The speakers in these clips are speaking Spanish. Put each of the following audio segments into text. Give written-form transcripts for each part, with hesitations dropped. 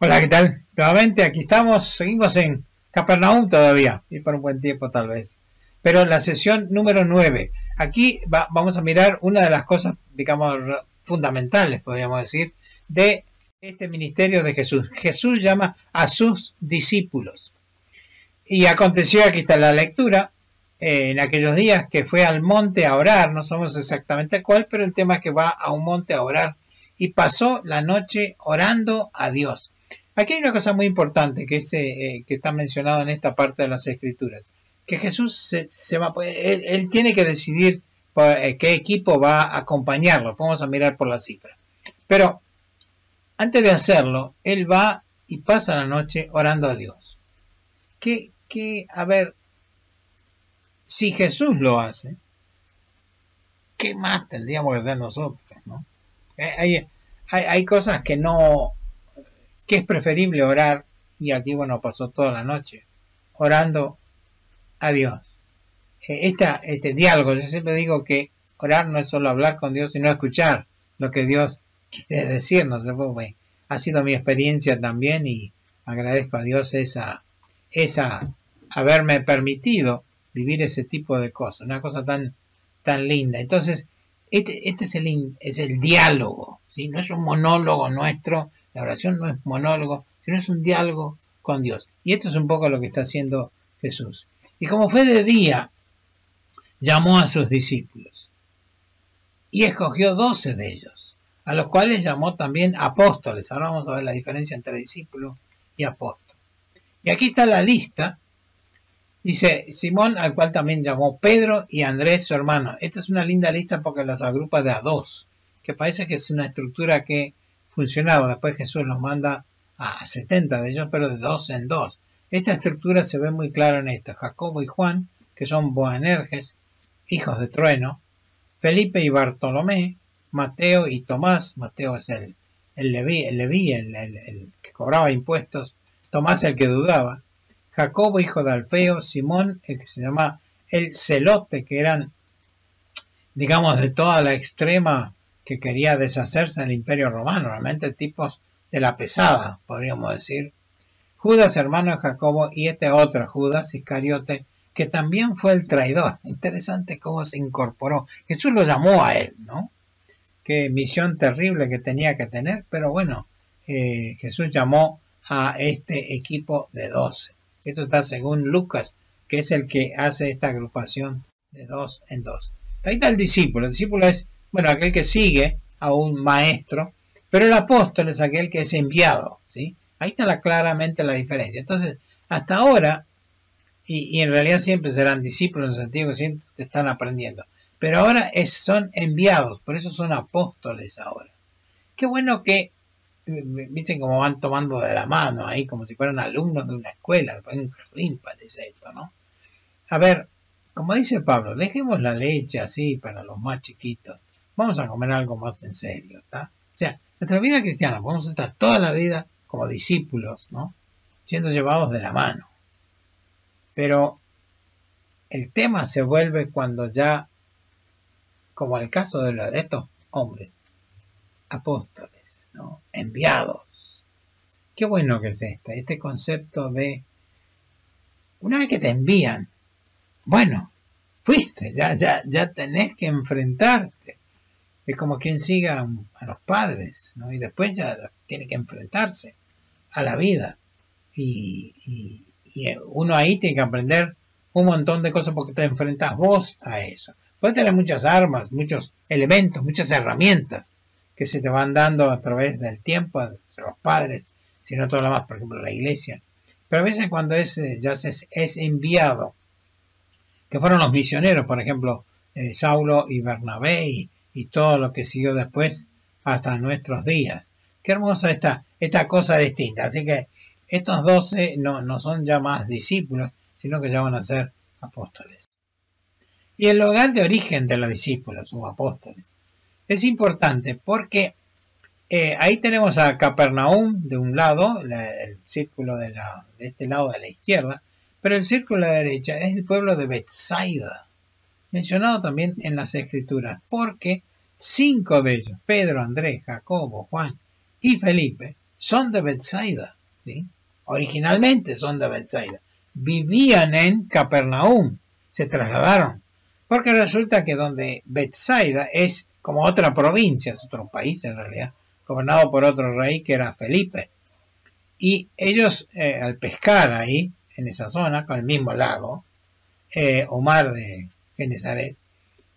Hola, ¿qué tal? Nuevamente aquí estamos, seguimos en Capernaum todavía, y por un buen tiempo tal vez. Pero la sesión número 9. Aquí vamos a mirar una de las cosas, digamos, fundamentales, podríamos decir, de este ministerio de Jesús. Jesús llama a sus discípulos. Y aconteció, aquí está la lectura, en aquellos días que fue al monte a orar, no sabemos exactamente cuál, pero el tema es que va a un monte a orar y pasó la noche orando a Dios. Aquí hay una cosa muy importante que está mencionado en esta parte de las Escrituras, que Jesús él tiene que decidir qué equipo va a acompañarlo. Vamos a mirar por la cifra. Pero antes de hacerlo, él va y pasa la noche orando a Dios. A ver, si Jesús lo hace, ¿qué más tendríamos que hacer nosotros, ¿no? Hay cosas que es preferible orar, y aquí, bueno, pasó toda la noche orando a Dios. Este diálogo, yo siempre digo que orar no es solo hablar con Dios, sino escuchar lo que Dios quiere decirnos. Ha sido mi experiencia también, y agradezco a Dios haberme permitido vivir ese tipo de cosas, una cosa tan linda. Entonces, este es el diálogo, ¿sí? No es un monólogo nuestro, la oración no es monólogo, sino es un diálogo con Dios. Y esto es un poco lo que está haciendo Jesús. Y como fue de día, llamó a sus discípulos y escogió 12 de ellos, a los cuales llamó también apóstoles. Ahora vamos a ver la diferencia entre discípulo y apóstol. Y aquí está la lista. Dice Simón, al cual también llamó Pedro, y Andrés, su hermano. Esta es una linda lista porque los agrupa de a dos, que parece que es una estructura que funcionaba. Después Jesús los manda a 70 de ellos, pero de dos en dos. Esta estructura se ve muy clara en esto. Jacobo y Juan, que son Boanerges, hijos de trueno. Felipe y Bartolomé. Mateo y Tomás. Mateo es el Leví, el que cobraba impuestos. Tomás el que dudaba. Jacobo, hijo de Alfeo. Simón, el que se llama el Celote, que eran, digamos, de toda la extrema que quería deshacerse del imperio romano, realmente tipos de la pesada, podríamos decir. Judas, hermano de Jacobo, y este otro Judas Iscariote, que también fue el traidor. Interesante cómo se incorporó. Jesús lo llamó a él, ¿no? Qué misión terrible que tenía que tener, pero bueno, Jesús llamó a este equipo de 12. Esto está según Lucas, que es el que hace esta agrupación de 2 en 2. Ahí está el discípulo. El discípulo es, bueno, aquel que sigue a un maestro, pero el apóstol es aquel que es enviado, ¿sí? Ahí está claramente la diferencia. Entonces, hasta ahora, y en realidad siempre serán discípulos en el sentido que siempre están aprendiendo, pero ahora son enviados, por eso son apóstoles ahora. Qué bueno que dicen cómo van tomando de la mano ahí, como si fueran alumnos de una escuela, después de un jardín parece esto, ¿no? A ver, como dice Pablo, dejemos la leche así para los más chiquitos, vamos a comer algo más en serio, ¿está? O sea, nuestra vida cristiana, podemos estar toda la vida como discípulos, ¿no? Siendo llevados de la mano. Pero el tema se vuelve cuando ya, como el caso de estos hombres, apóstoles, ¿no? Enviados. Qué bueno que es este concepto de, una vez que te envían, bueno, fuiste, ya tenés que enfrentarte. Es como quien siga a los padres, ¿no? Y después ya tiene que enfrentarse a la vida. Y uno ahí tiene que aprender un montón de cosas porque te enfrentas vos a eso. Puedes tener muchas armas, muchos elementos, muchas herramientas que se te van dando a través del tiempo, de los padres, si no todo lo más, por ejemplo, la iglesia. Pero a veces cuando es enviado, que fueron los misioneros, por ejemplo, Saulo y Bernabé y todo lo que siguió después hasta nuestros días. Qué hermosa esta cosa distinta. Así que estos 12 no son ya más discípulos, sino que ya van a ser apóstoles. Y el lugar de origen de los discípulos o apóstoles es importante porque ahí tenemos a Capernaum de un lado, el círculo de este lado de la izquierda, pero el círculo de la derecha es el pueblo de Betsaida, mencionado también en las Escrituras, porque 5 de ellos, Pedro, Andrés, Jacobo, Juan y Felipe, son de Betsaida. ¿sí? Originalmente son de Betsaida. Vivían en Capernaum, se trasladaron, porque resulta que donde Betsaida es como otra provincia, es otro país en realidad, gobernado por otro rey que era Felipe. Y ellos al pescar ahí, en esa zona, con el mismo lago, o mar de Genesaret,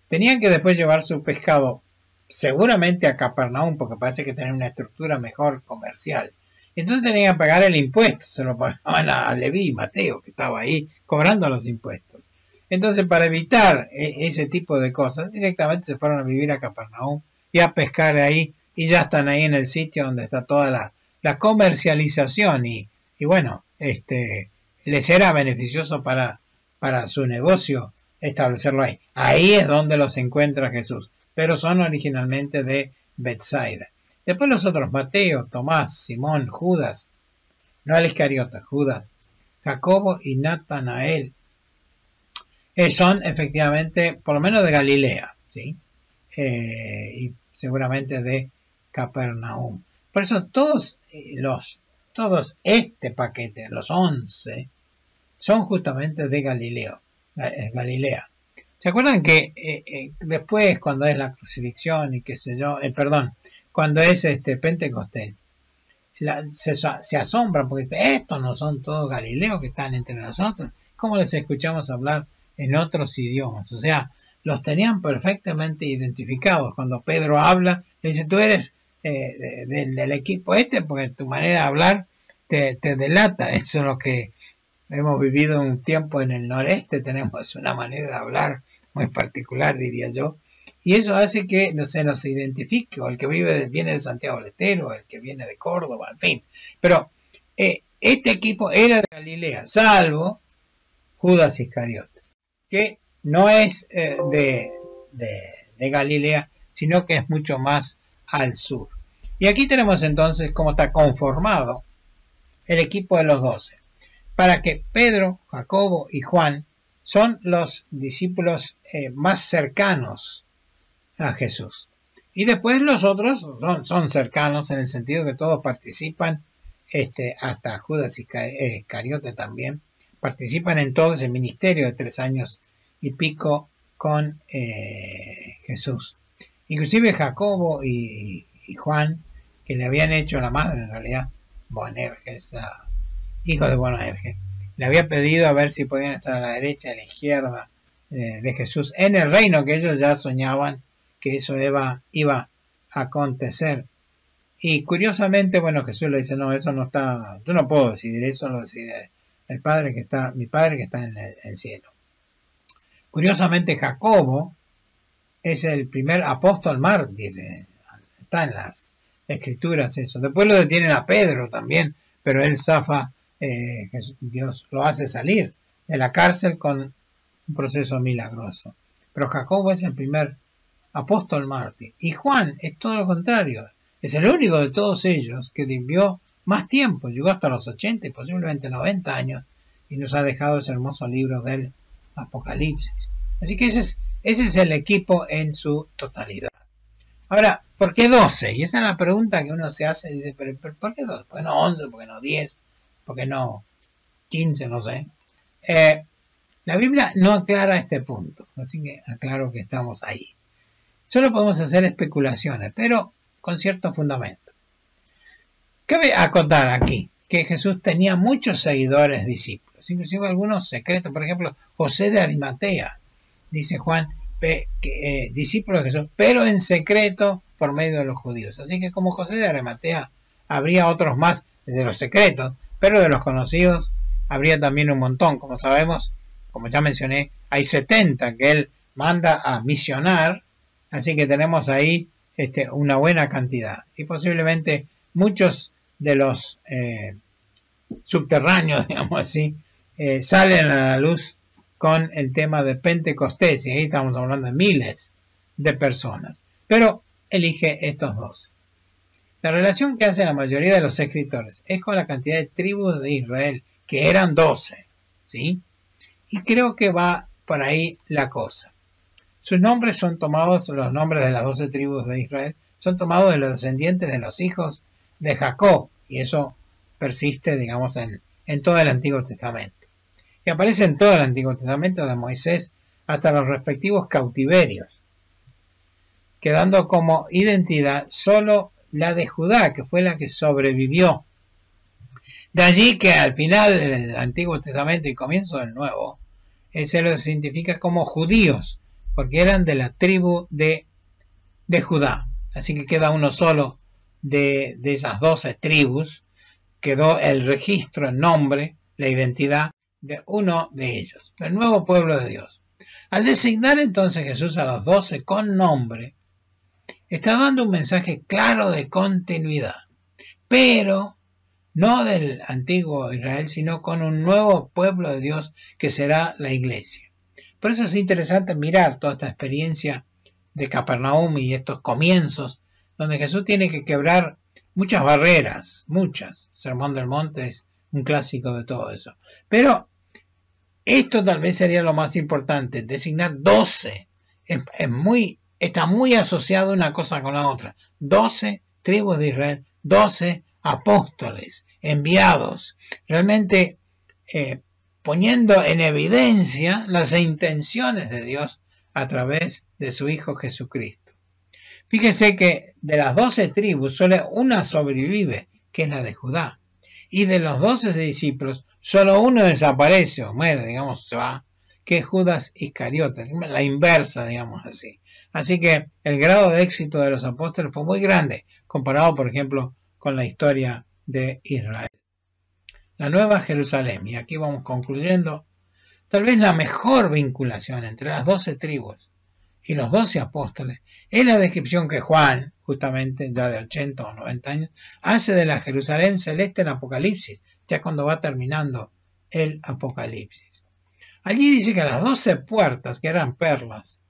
tenían que después llevar su pescado seguramente a Capernaum, porque parece que tenían una estructura mejor comercial. Entonces tenían que pagar el impuesto, se lo pagaban a Leví y Mateo, que estaba ahí cobrando los impuestos. Entonces, para evitar ese tipo de cosas, directamente se fueron a vivir a Capernaum y a pescar ahí, y ya están ahí en el sitio donde está toda la comercialización, y bueno, les era beneficioso para su negocio establecerlo ahí. Ahí es donde los encuentra Jesús, pero son originalmente de Betsaida. Después los otros, Mateo, Tomás, Simón, Judas, no el Iscariota, Judas, Jacobo y Natanael, son efectivamente, por lo menos de Galilea, ¿sí? Y seguramente de Capernaum. Por eso todos este paquete, los 11, son justamente de Galilea. ¿Se acuerdan que después, cuando es la crucifixión y qué sé yo, cuando es Pentecostés, se asombran porque estos no son todos galileos que están entre nosotros? ¿Cómo les escuchamos hablar en otros idiomas? O sea, los tenían perfectamente identificados. Cuando Pedro habla, le dice, tú eres del equipo porque tu manera de hablar te delata. Eso es lo que hemos vivido un tiempo en el noreste, tenemos una manera de hablar muy particular, diría yo, y eso hace que no se nos identifique, o el que viene de Santiago del Estero, o el que viene de Córdoba, en fin. Pero este equipo era de Galilea, salvo Judas Iscariote, que no es de Galilea, sino que es mucho más al sur. Y aquí tenemos entonces cómo está conformado el equipo de los 12. Para que Pedro, Jacobo y Juan son los discípulos más cercanos a Jesús. Y después los otros son cercanos en el sentido que todos participan, hasta Judas Iscariote también, participan en todo ese ministerio de 3 años y pico con Jesús. Inclusive Jacobo y Juan, que le habían hecho la madre en realidad, Boanerges, hijo de Boanerges, le había pedido a ver si podían estar a la derecha y a la izquierda de Jesús en el reino, que ellos ya soñaban que eso iba a acontecer. Y curiosamente, bueno, Jesús le dice, no, eso no está, yo no puedo decidir, eso lo decide mi padre que está en el cielo. Curiosamente, Jacobo es el primer apóstol mártir, está en las escrituras eso. Después lo detienen a Pedro también, pero él zafa, Dios lo hace salir de la cárcel con un proceso milagroso. Pero Jacobo es el primer apóstol mártir. Y Juan es todo lo contrario. Es el único de todos ellos que vivió más tiempo. Llegó hasta los 80 y posiblemente 90 años. Y nos ha dejado ese hermoso libro del Apocalipsis. Así que ese es el equipo en su totalidad. Ahora, ¿por qué 12? Y esa es la pregunta que uno se hace. Dice, ¿pero por qué 12? ¿Por qué no 11? ¿Por qué no 10? ¿Por qué no 15? No sé. La Biblia no aclara este punto. Así que aclaro que estamos ahí. Solo podemos hacer especulaciones, pero con cierto fundamento. Cabe acotar aquí que Jesús tenía muchos seguidores discípulos, inclusive algunos secretos. Por ejemplo, José de Arimatea, dice Juan, discípulo de Jesús, pero en secreto por medio de los judíos. Así que como José de Arimatea, habría otros más de los secretos, pero de los conocidos habría también un montón. Como sabemos, como ya mencioné, hay 70 que él manda a misionar. Así que tenemos ahí una buena cantidad. Y posiblemente muchos de los subterráneos, digamos así, salen a la luz con el tema de Pentecostés. Y ahí estamos hablando de miles de personas. Pero elige estos 12. La relación que hace la mayoría de los escritores es con la cantidad de tribus de Israel, que eran 12. ¿Sí? Y creo que va por ahí la cosa. Sus nombres son tomados, los nombres de las 12 tribus de Israel, son tomados de los descendientes de los hijos de Jacob. Y eso persiste, digamos, en todo el Antiguo Testamento. Y aparece en todo el Antiguo Testamento de Moisés hasta los respectivos cautiverios, quedando como identidad solo la de Judá, que fue la que sobrevivió. De allí que al final del Antiguo Testamento y comienzo del Nuevo, se los identifica como judíos, porque eran de la tribu de Judá. Así que queda uno solo de esas 12 tribus, quedó el registro, el nombre, la identidad de uno de ellos, el nuevo pueblo de Dios. Al designar entonces Jesús a los 12 con nombre, está dando un mensaje claro de continuidad, pero no del antiguo Israel, sino con un nuevo pueblo de Dios que será la iglesia. Por eso es interesante mirar toda esta experiencia de Capernaum y estos comienzos, donde Jesús tiene que quebrar muchas barreras, muchas. Sermón del Monte es un clásico de todo eso. Pero esto tal vez sería lo más importante, designar 12. Está muy asociado una cosa con la otra. 12 tribus de Israel, 12 apóstoles enviados, realmente poniendo en evidencia las intenciones de Dios a través de su Hijo Jesucristo. Fíjese que de las 12 tribus solo una sobrevive, que es la de Judá, y de los 12 discípulos solo uno desaparece o muere, digamos, se va, que es Judas Iscariote, la inversa, digamos así. Así que el grado de éxito de los apóstoles fue muy grande, comparado, por ejemplo, con la historia de Israel. La Nueva Jerusalén, y aquí vamos concluyendo, tal vez la mejor vinculación entre las 12 tribus y los 12 apóstoles es la descripción que Juan, justamente ya de 80 o 90 años, hace de la Jerusalén celeste en Apocalipsis, ya cuando va terminando el Apocalipsis. Allí dice que las 12 puertas, que eran perlas,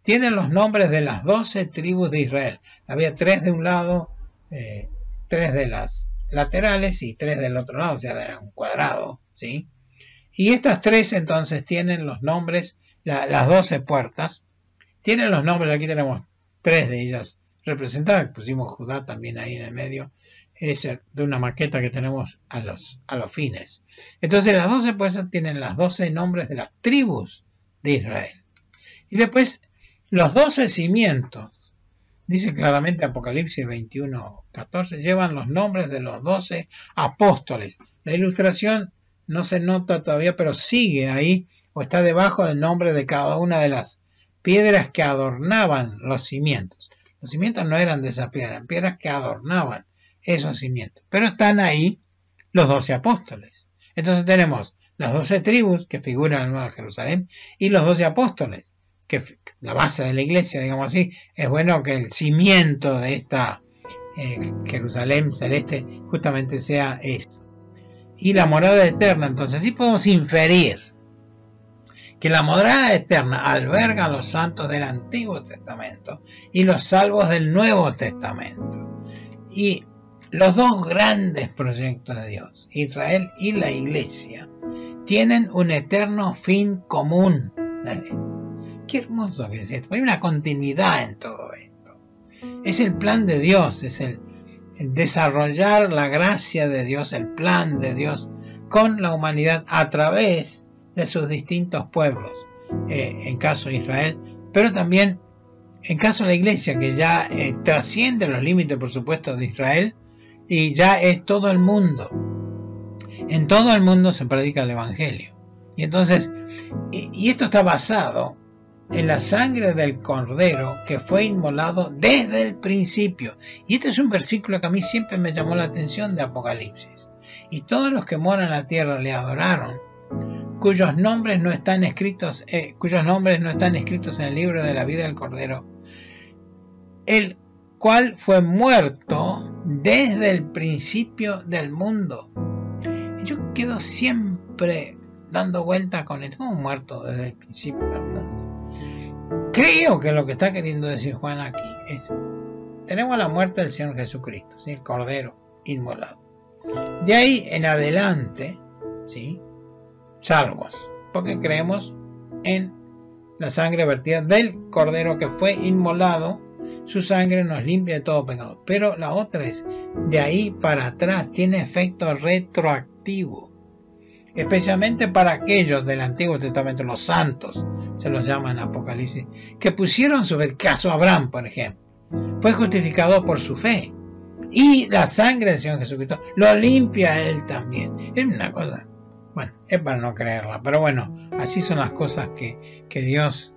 tienen los nombres de las 12 tribus de Israel. Había 3 de un lado, 3 de las laterales y 3 del otro lado, o sea, era un cuadrado, ¿sí? Y estas 3 entonces tienen los nombres, las 12 puertas, tienen los nombres, aquí tenemos 3 de ellas representadas, pusimos Judá también ahí en el medio, es de una maqueta que tenemos a los fines. Entonces las 12 puertas tienen las 12 nombres de las tribus de Israel. Y después los 12 cimientos, dice claramente Apocalipsis 21:14, llevan los nombres de los 12 apóstoles. La ilustración no se nota todavía, pero sigue ahí, o está debajo del nombre de cada una de las piedras que adornaban los cimientos. Los cimientos no eran de esas piedras, eran piedras que adornaban esos cimientos. Pero están ahí los 12 apóstoles. Entonces tenemos las 12 tribus que figuran en la Nueva Jerusalén y los 12 apóstoles, que la base de la iglesia, digamos así. Es bueno que el cimiento de esta Jerusalén celeste justamente sea esto. Y la morada eterna, entonces así podemos inferir que la morada eterna alberga a los santos del Antiguo Testamento y los salvos del Nuevo Testamento. Y los dos grandes proyectos de Dios, Israel y la iglesia, tienen un eterno fin común. Qué hermoso que es esto. Hay una continuidad en todo esto. Es el plan de Dios, es el desarrollar la gracia de Dios, el plan de Dios con la humanidad a través de sus distintos pueblos, en caso de Israel, pero también en caso de la iglesia, que ya trasciende los límites, por supuesto, de Israel, y ya es todo el mundo. En todo el mundo se predica el Evangelio. Y entonces, y esto está basado en la sangre del Cordero que fue inmolado desde el principio. Y este es un versículo que a mí siempre me llamó la atención de Apocalipsis. Y todos los que moran en la tierra le adoraron, cuyos nombres no están escritos en el libro de la vida del Cordero, el cual fue muerto desde el principio del mundo. Y yo quedo siempre dando vuelta con el muerto desde el principio del mundo. Creo que lo que está queriendo decir Juan aquí es: tenemos la muerte del Señor Jesucristo, ¿sí? El Cordero inmolado. De ahí en adelante, ¿sí?, salvos, porque creemos en la sangre vertida del Cordero que fue inmolado Su sangre nos limpia de todo pecado. Pero la otra es, de ahí para atrás, tiene efecto retroactivo. Especialmente para aquellos del Antiguo Testamento, los santos, se los llama en Apocalipsis, que pusieron su fe. El caso Abraham, por ejemplo, fue justificado por su fe. Y la sangre del Señor Jesucristo lo limpia a él también. Es una cosa, bueno, es para no creerla, pero bueno, así son las cosas que Dios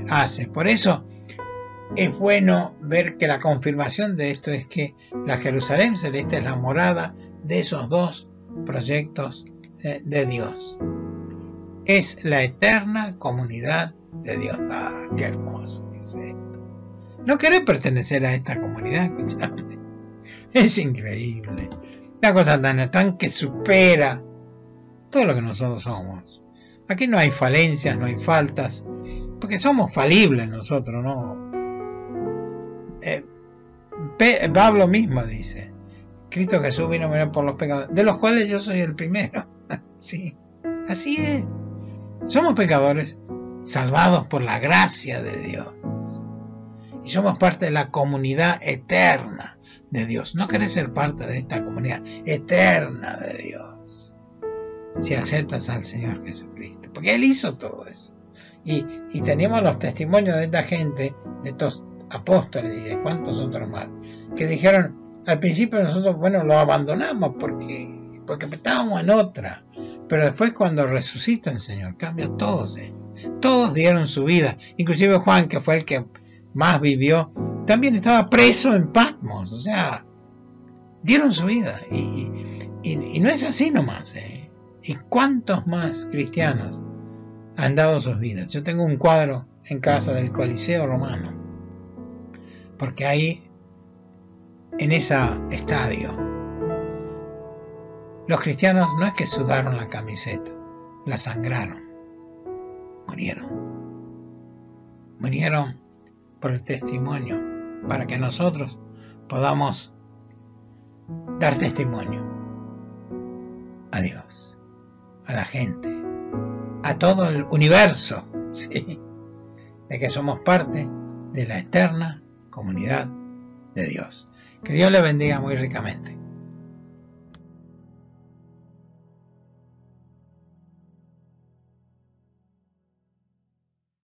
hace. Por eso es bueno ver que la confirmación de esto es que la Jerusalén celeste es la morada de esos dos proyectos de Dios. Es la eterna comunidad de Dios. Ah, qué hermoso que es esto. No querés pertenecer a esta comunidad, escuchame. Es increíble. Una cosa tan que supera todo lo que nosotros somos. Aquí no hay falencias, no hay faltas, porque somos falibles nosotros, ¿no? Pablo mismo dice, Cristo Jesús vino a morir por los pecados, de los cuales yo soy el primero. Sí, así es. Somos pecadores salvados por la gracia de Dios. Y somos parte de la comunidad eterna de Dios. No querés ser parte de esta comunidad eterna de Dios si aceptas al Señor Jesucristo, porque Él hizo todo eso. Y tenemos los testimonios de esta gente, de estos apóstoles y de cuantos otros más, que dijeron, al principio nosotros, bueno, lo abandonamos porque estábamos en otra, pero después cuando resucita el Señor, cambia todos ellos. Todos dieron su vida, inclusive Juan, que fue el que más vivió, también estaba preso en Patmos, o sea, dieron su vida, y no es así nomás, ¿Y cuántos más cristianos han dado sus vidas? Yo tengo un cuadro en casa del Coliseo Romano, porque ahí, en ese estadio, los cristianos no es que sudaron la camiseta, la sangraron, murieron por el testimonio, para que nosotros podamos dar testimonio a Dios, a la gente, a todo el universo, ¿sí?, de que somos parte de la eterna comunidad de Dios. Que Dios le bendiga muy ricamente.